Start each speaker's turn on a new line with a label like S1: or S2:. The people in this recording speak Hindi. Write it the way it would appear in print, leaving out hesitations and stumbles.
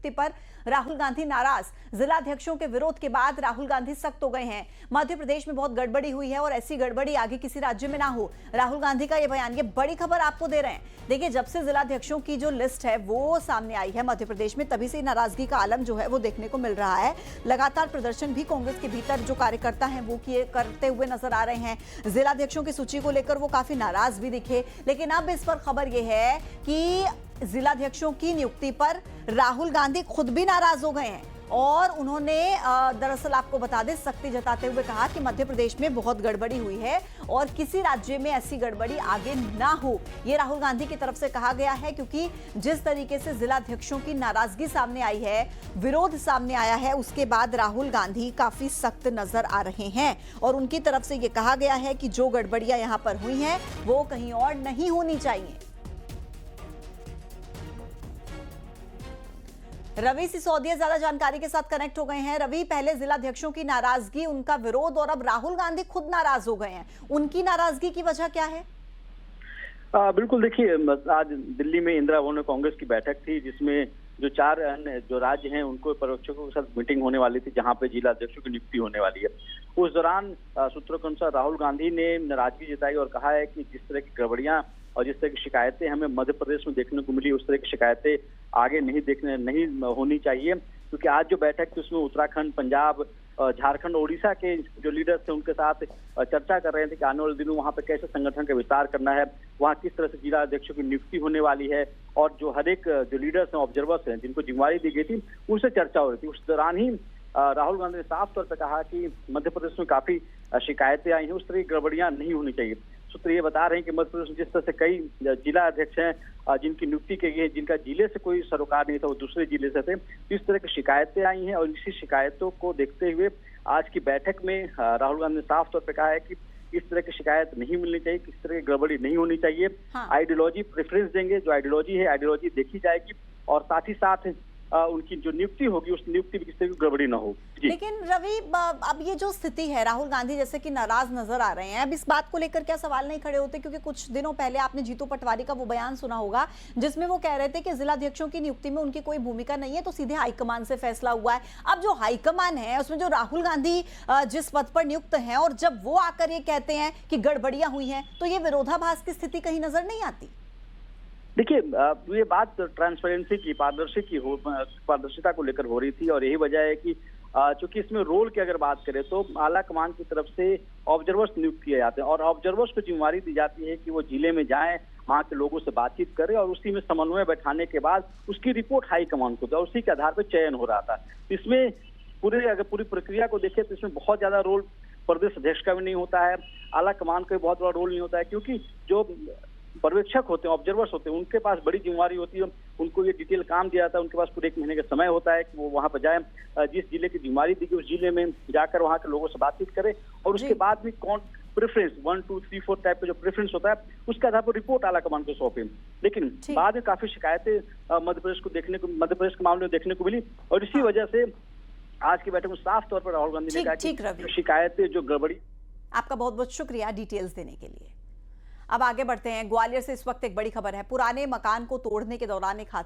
S1: नियुक्ति पर राहुल गांधी नाराज। जिलाध्यक्षों के विरोध के बाद राहुल गांधी सख्त हो गए हैं। मध्य प्रदेश में बहुत गड़बड़ी हुई है और ऐसी गड़बड़ी आगे किसी राज्य में ना हो। राहुल गांधी का यह बयान, ये बड़ी खबर आपको दे रहे हैं। देखिए, जब से जिलाध्यक्षों की जो लिस्ट है वो सामने आई है मध्य प्रदेश में, तभी से नाराजगी का आलम जो है वो देखने को मिल रहा है। लगातार प्रदर्शन भी कांग्रेस के भीतर जो कार्यकर्ता हैं वो करते हुए नजर आ रहे हैं। जिलाध्यक्षों की सूची को लेकर वो काफी नाराज भी दिखे। लेकिन अब इस पर खबर यह है कि जिलाध्यक्षों की नियुक्ति पर राहुल गांधी खुद भी नाराज हो गए हैं और उन्होंने दरअसल आपको बता दें, सख्ती जताते हुए कहा कि मध्य प्रदेश में बहुत गड़बड़ी हुई है और किसी राज्य में ऐसी गड़बड़ी आगे ना हो। ये राहुल गांधी की तरफ से कहा गया है, क्योंकि जिस तरीके से जिलाध्यक्षों की नाराजगी सामने आई है, विरोध सामने आया है, उसके बाद राहुल गांधी काफी सख्त नजर आ रहे हैं और उनकी तरफ से ये कहा गया है कि जो गड़बड़ियां यहां पर हुई हैं वो कहीं और नहीं होनी चाहिए। रवि सिसोदिया ज्यादा जानकारी के साथ कनेक्ट हो गए हैं। रवि, पहले जिलाध्यक्षों की नाराजगी, उनका विरोध और अब राहुल गांधी खुद नाराज हो गए हैं। उनकी नाराजगी की वजह क्या है?
S2: बिल्कुल, देखिए, आज दिल्ली में इंदिरा भवन में कांग्रेस की बैठक थी जिसमें जो 4 अन्य जो राज्य हैं उनको पर्यवेक्षकों के साथ मीटिंग होने वाली थी, जहां पे जिला अध्यक्षों की नियुक्ति होने वाली है। उस दौरान सूत्रों के अनुसार राहुल गांधी ने नाराजगी जताई और कहा है कि जिस तरह की गड़बड़ियां और जिस तरह की शिकायतें हमें मध्य प्रदेश में देखने को मिली, उस तरह की शिकायतें आगे नहीं होनी चाहिए। क्योंकि आज जो बैठक थी उसमें उत्तराखंड, पंजाब, झारखंड, ओडिशा के जो लीडर्स थे उनके साथ चर्चा कर रहे थे कि आने वाले दिनों वहां पे कैसे संगठन का विस्तार करना है, वहां किस तरह से जिला अध्यक्षों की नियुक्ति होने वाली है और जो हर एक जो लीडर्स हैं, ऑब्जर्वर्स हैं, जिनको जिम्मेवारी दी गई थी, उनसे चर्चा हो रही थी। उस दौरान ही राहुल गांधी ने साफ तौर पर कहा कि मध्य प्रदेश में काफी शिकायतें आई हैं, उस तरह की गड़बड़ियां नहीं होनी चाहिए। सूत्र ये बता रहे हैं कि मध्य प्रदेश में जिस तरह से कई जिला अध्यक्ष हैं जिनकी नियुक्ति की गई है, जिनका जिले से कोई सरोकार नहीं था, वो दूसरे जिले से थे, इस तरह की शिकायतें आई हैं और इसी शिकायतों को देखते हुए आज की बैठक में राहुल गांधी ने साफ तौर पर कहा है कि इस तरह की शिकायत नहीं मिलनी चाहिए, किस तरह की गड़बड़ी नहीं होनी चाहिए। आइडियोलॉजी प्रेफरेंस देंगे, जो आइडियोलॉजी है आइडियोलॉजी देखी जाएगी और साथ ही साथ उनकी जो नियुक्ति होगी उस नियुक्ति में किसी तरह की गड़बड़ी ना हो।
S1: लेकिन रवि, अब ये जो स्थिति है, राहुल गांधी जैसे कि नाराज नजर आ रहे हैं, अब इस बात को लेकर क्या सवाल नहीं खड़े होते? क्योंकि कुछ दिनों पहले आपने जीतू पटवारी का वो बयान सुना होगा जिसमें वो कह रहे थे कि जिलाध्यक्षों की नियुक्ति में उनकी कोई भूमिका नहीं है, तो सीधे हाईकमान से फैसला हुआ है। अब जो हाईकमान है उसमें जो राहुल गांधी जिस पद पर नियुक्त है और जब वो आकर ये कहते हैं कि गड़बड़ियां हुई हैं, तो ये विरोधाभास की स्थिति कहीं नजर नहीं आती?
S2: देखिए, ये बात ट्रांसपेरेंसी की, पारदर्शिता को लेकर हो रही थी और यही वजह है कि चूंकि इसमें रोल की अगर बात करें तो आला कमान की तरफ से ऑब्जर्वर्स नियुक्त किए जाते हैं और ऑब्जर्वर्स को जिम्मेवारी दी जाती है कि वो जिले में जाएं, वहां के लोगों से बातचीत करें और उसी में समन्वय बैठाने के बाद उसकी रिपोर्ट हाई कमान को दे और उसी के आधार पर चयन हो रहा था। इसमें अगर पूरी प्रक्रिया को देखें तो इसमें बहुत ज्यादा रोल प्रदेश अध्यक्ष का भी नहीं होता है, आला कमान का भी बहुत बड़ा रोल नहीं होता है, क्योंकि जो पर्यवेक्षक होते हैं, ऑब्जर्वर्स होते हैं, उनके पास बड़ी जिम्मेवारी होती है। उनको ये डिटेल काम दिया जाता है, उनके पास पूरे 1 महीने का समय होता है कि वो वहां पर जाए, जिस जिले की जिम्मेवारी दी गई उस जिले में जाकर वहां के लोगों से बातचीत करे और उसके बाद भी कौन प्रेफरेंस 1, 2, 3, 4 टाइप का जो प्रेफरेंस होता है उसके आधार पर रिपोर्ट आला कमान को सौंपे। लेकिन बाद में काफी शिकायतें मध्य प्रदेश के मामले में देखने को मिली और इसी वजह से आज की बैठक में साफ तौर पर राहुल गांधी ने कहा कि शिकायतें जो गड़बड़ी।
S1: आपका बहुत बहुत शुक्रिया डिटेल्स देने के लिए। अब आगे बढ़ते हैं। ग्वालियर से इस वक्त एक बड़ी खबर है। पुराने मकान को तोड़ने के दौरान एक हादसा